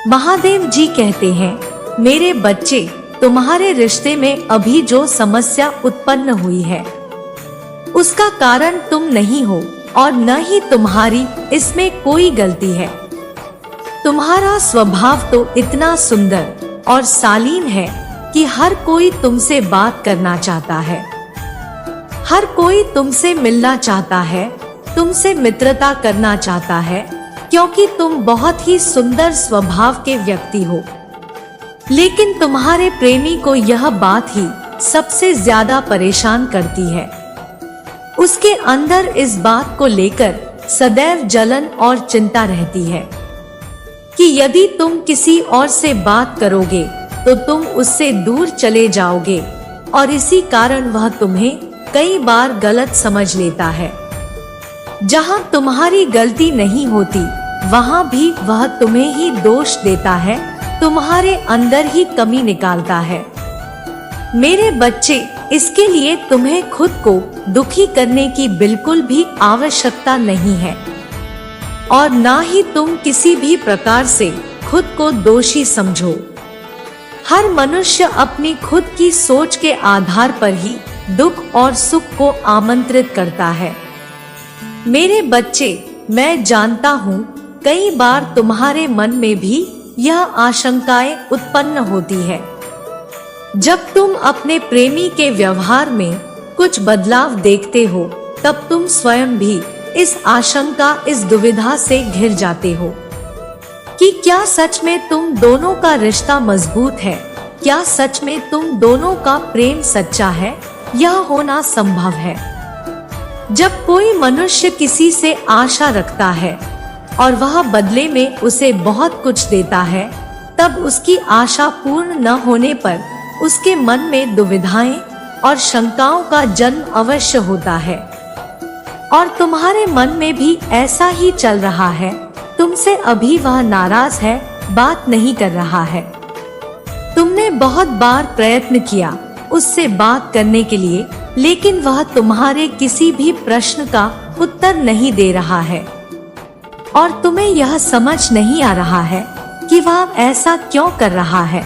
महादेव जी कहते हैं, मेरे बच्चे, तुम्हारे रिश्ते में अभी जो समस्या उत्पन्न हुई है उसका कारण तुम नहीं हो और न ही तुम्हारी इसमें कोई गलती है। तुम्हारा स्वभाव तो इतना सुंदर और शालीन है कि हर कोई तुमसे बात करना चाहता है, हर कोई तुमसे मिलना चाहता है, तुमसे मित्रता करना चाहता है, क्योंकि तुम बहुत ही सुंदर स्वभाव के व्यक्ति हो। लेकिन तुम्हारे प्रेमी को यह बात ही सबसे ज्यादा परेशान करती है। उसके अंदर इस बात को लेकर सदैव जलन और चिंता रहती है कि यदि तुम किसी और से बात करोगे तो तुम उससे दूर चले जाओगे, और इसी कारण वह तुम्हें कई बार गलत समझ लेता है। जहां तुम्हारी गलती नहीं होती वहां भी वह तुम्हें ही दोष देता है, तुम्हारे अंदर ही कमी निकालता है। मेरे बच्चे, इसके लिए तुम्हें खुद को दुखी करने की बिल्कुल भी आवश्यकता नहीं है और ना ही तुम किसी भी प्रकार से खुद को दोषी समझो। हर मनुष्य अपनी खुद की सोच के आधार पर ही दुख और सुख को आमंत्रित करता है। मेरे बच्चे, मैं जानता हूँ कई बार तुम्हारे मन में भी यह आशंकाएं उत्पन्न होती है। जब तुम अपने प्रेमी के व्यवहार में कुछ बदलाव देखते हो तब तुम स्वयं भी इस आशंका, इस दुविधा से घिर जाते हो कि क्या सच में तुम दोनों का रिश्ता मजबूत है, क्या सच में तुम दोनों का प्रेम सच्चा है, यह होना संभव है। जब कोई मनुष्य किसी से आशा रखता है और वह बदले में उसे बहुत कुछ देता है, तब उसकी आशा पूर्ण न होने पर उसके मन में दुविधाएं और शंकाओं का जन्म अवश्य होता है। और तुम्हारे मन में भी ऐसा ही चल रहा है। तुमसे अभी वह नाराज है, बात नहीं कर रहा है। तुमने बहुत बार प्रयत्न किया उससे बात करने के लिए, लेकिन वह तुम्हारे किसी भी प्रश्न का उत्तर नहीं दे रहा है और तुम्हें यह समझ नहीं आ रहा है कि वह ऐसा क्यों कर रहा है।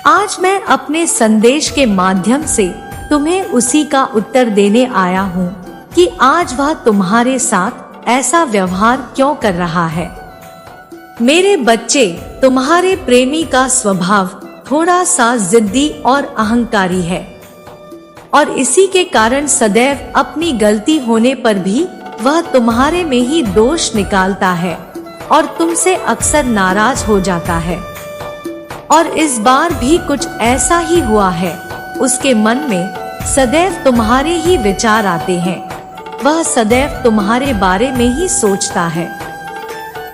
आज मैं अपने संदेश के माध्यम से तुम्हें उसी का उत्तर देने आया हूँ कि आज वह तुम्हारे साथ ऐसा व्यवहार क्यों कर रहा है। मेरे बच्चे, तुम्हारे प्रेमी का स्वभाव थोड़ा सा जिद्दी और अहंकारी है और इसी के कारण सदैव अपनी गलती होने पर भी वह तुम्हारे में ही दोष निकालता है और तुमसे अक्सर नाराज हो जाता है। और इस बार भी कुछ ऐसा ही हुआ है। उसके मन में सदैव तुम्हारे ही विचार आते हैं, वह सदैव तुम्हारे बारे में ही सोचता है,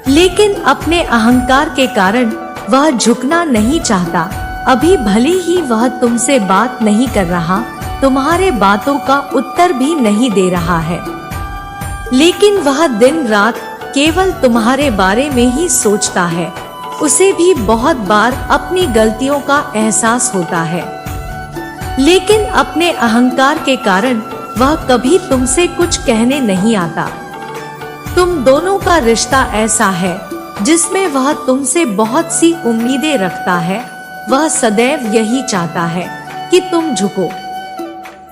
लेकिन अपने अहंकार के कारण वह झुकना नहीं चाहता। अभी भले ही वह तुमसे बात नहीं कर रहा, तुम्हारे बातों का उत्तर भी नहीं दे रहा है, लेकिन वह दिन रात केवल तुम्हारे बारे में ही सोचता है। उसे भी बहुत बार अपनी गलतियों का एहसास होता है, लेकिन अपने अहंकार के कारण वह कभी तुमसे कुछ कहने नहीं आता। तुम दोनों का रिश्ता ऐसा है जिसमें वह तुमसे बहुत सी उम्मीदें रखता है। वह सदैव यही चाहता है कि तुम झुको।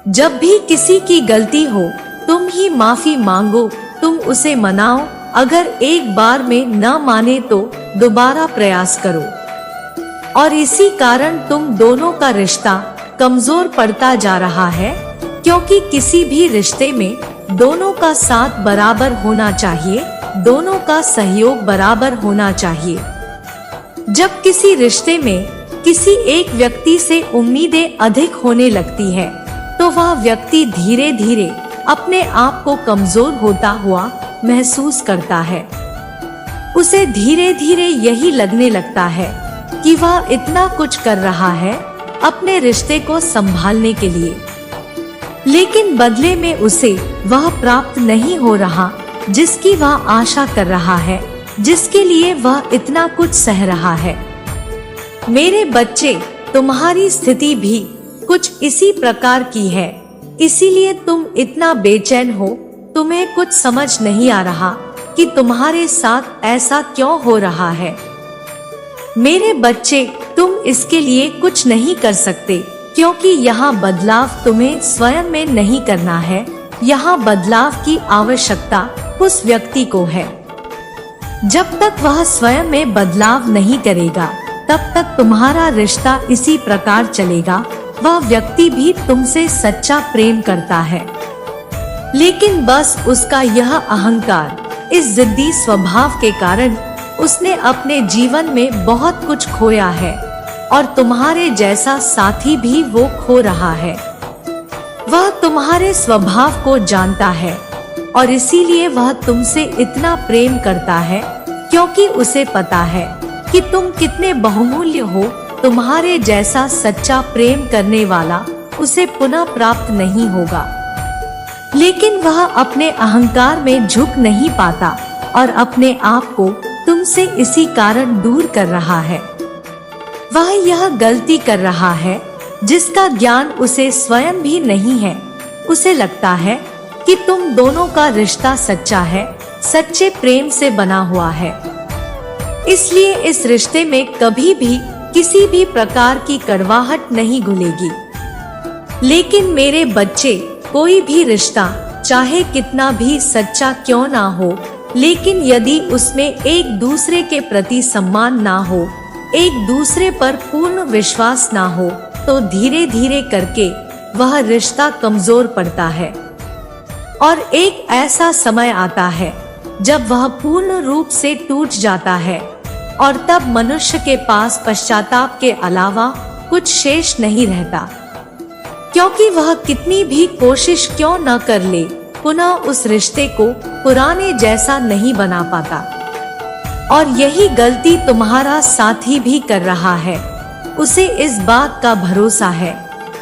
जब भी किसी की गलती हो तुम ही माफी मांगो, तुम उसे मनाओ। अगर एक बार में न माने तो दोबारा प्रयास करो, और इसी कारण तुम दोनों का रिश्ता कमजोर पड़ता जा रहा है, क्योंकि किसी भी रिश्ते में दोनों का साथ बराबर होना चाहिए, दोनों का सहयोग बराबर होना चाहिए। जब किसी रिश्ते में किसी एक व्यक्ति से उम्मीदें अधिक होने लगती है तो वह व्यक्ति धीरे धीरे अपने आप को कमजोर होता हुआ महसूस करता है। उसे धीरे धीरे यही लगने लगता है कि वह इतना कुछ कर रहा है अपने रिश्ते को संभालने के लिए, लेकिन बदले में उसे वह प्राप्त नहीं हो रहा जिसकी वह आशा कर रहा है, जिसके लिए वह इतना कुछ सह रहा है। मेरे बच्चे, तुम्हारी स्थिति भी कुछ इसी प्रकार की है, इसीलिए तुम इतना बेचैन हो। तुम्हें कुछ समझ नहीं आ रहा कि तुम्हारे साथ ऐसा क्यों हो रहा है। मेरे बच्चे, तुम इसके लिए कुछ नहीं कर सकते, क्योंकि यहाँ बदलाव तुम्हें स्वयं में नहीं करना है। यहाँ बदलाव की आवश्यकता उस व्यक्ति को है। जब तक वह स्वयं में बदलाव नहीं करेगा, तब तक तुम्हारा रिश्ता इसी प्रकार चलेगा। वह व्यक्ति भी तुमसे सच्चा प्रेम करता है, लेकिन बस उसका यह अहंकार, इस जिद्दी स्वभाव के कारण उसने अपने जीवन में बहुत कुछ खोया है और तुम्हारे जैसा साथी भी वो खो रहा है। वह तुम्हारे स्वभाव को जानता है और इसीलिए वह तुमसे इतना प्रेम करता है, क्योंकि उसे पता है कि तुम कितने बहुमूल्य हो। तुम्हारे जैसा सच्चा प्रेम करने वाला उसे पुनः प्राप्त नहीं होगा। लेकिन वह अपने अहंकार में झुक नहीं पाता और अपने आप को तुमसे इसी कारण दूर कर रहा है। वह यह गलती कर रहा है जिसका ज्ञान उसे स्वयं भी नहीं है। उसे लगता है कि तुम दोनों का रिश्ता सच्चा है, सच्चे प्रेम से बना हुआ है, इसलिए इस रिश्ते में कभी भी किसी भी प्रकार की कड़वाहट नहीं घुलेगी। लेकिन मेरे बच्चे, कोई भी रिश्ता चाहे कितना भी सच्चा क्यों ना हो, लेकिन यदि उसमें एक दूसरे के प्रति सम्मान ना हो, एक दूसरे पर पूर्ण विश्वास ना हो, तो धीरे धीरे करके वह रिश्ता कमजोर पड़ता है। और एक ऐसा समय आता है जब वह पूर्ण रूप से टूट जाता है और तब मनुष्य के पास पश्चाताप के अलावा कुछ शेष नहीं रहता, क्योंकि वह कितनी भी कोशिश क्यों न कर ले, पुनः उस रिश्ते को पुराने जैसा नहीं बना पाता। और यही गलती तुम्हारा साथी भी कर रहा है। उसे इस बात का भरोसा है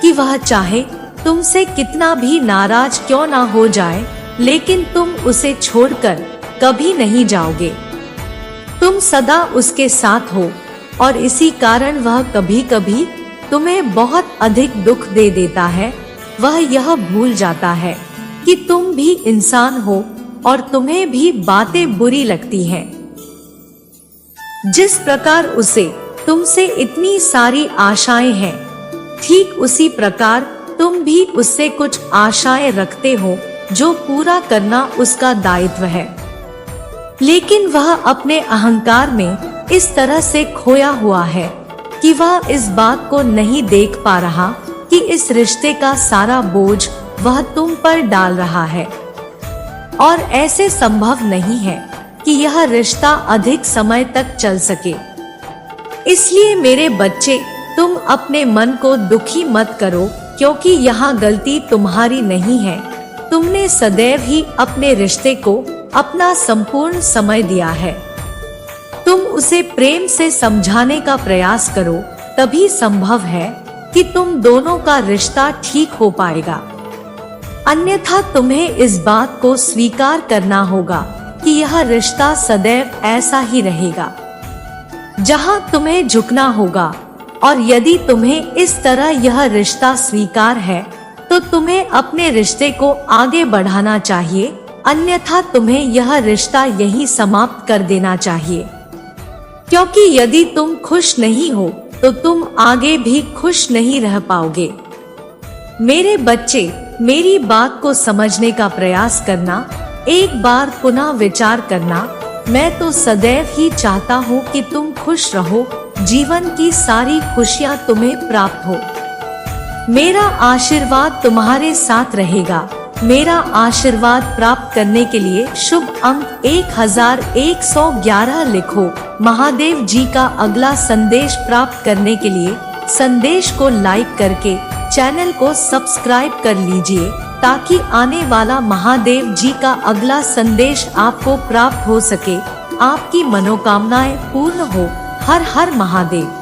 कि वह चाहे तुमसे कितना भी नाराज क्यों ना हो जाए, लेकिन तुम उसे छोड़कर कभी नहीं जाओगे। तुम सदा उसके साथ हो और इसी कारण वह कभी कभी तुम्हें बहुत अधिक दुख दे देता है। वह यह भूल जाता है कि तुम भी इंसान हो और तुम्हें भी बातें बुरी लगती हैं। जिस प्रकार उसे तुमसे इतनी सारी आशाएं हैं, ठीक उसी प्रकार तुम भी उससे कुछ आशाएं रखते हो जो पूरा करना उसका दायित्व है। लेकिन वह अपने अहंकार में इस तरह से खोया हुआ है कि वह इस बात को नहीं देख पा रहा कि इस रिश्ते का सारा बोझ वह तुम पर डाल रहा है और ऐसे संभव नहीं है कि यह रिश्ता अधिक समय तक चल सके। इसलिए मेरे बच्चे, तुम अपने मन को दुखी मत करो, क्योंकि यहाँ गलती तुम्हारी नहीं है। तुमने सदैव ही अपने रिश्ते को अपना संपूर्ण समय दिया है। तुम उसे प्रेम से समझाने का प्रयास करो, तभी संभव है कि तुम दोनों का रिश्ता ठीक हो पाएगा। अन्यथा तुम्हें इस बात को स्वीकार करना होगा कि यह रिश्ता सदैव ऐसा ही रहेगा, जहां तुम्हें झुकना होगा। और यदि तुम्हें इस तरह यह रिश्ता स्वीकार है, तो तुम्हें अपने रिश्ते को आगे बढ़ाना चाहिए, अन्यथा तुम्हें यह रिश्ता यहीं समाप्त कर देना चाहिए। क्योंकि यदि तुम खुश नहीं हो, तो तुम आगे भी खुश नहीं रह पाओगे। मेरे बच्चे, मेरी बात को समझने का प्रयास करना, एक बार पुनः विचार करना। मैं तो सदैव ही चाहता हूँ कि तुम खुश रहो, जीवन की सारी खुशियाँ तुम्हें प्राप्त हो। मेरा आशीर्वाद तुम्हारे साथ रहेगा। मेरा आशीर्वाद प्राप्त करने के लिए शुभ अंक 1111 लिखो। महादेव जी का अगला संदेश प्राप्त करने के लिए संदेश को लाइक करके चैनल को सब्सक्राइब कर लीजिए, ताकि आने वाला महादेव जी का अगला संदेश आपको प्राप्त हो सके। आपकी मनोकामनाएं पूर्ण हो। हर हर महादेव।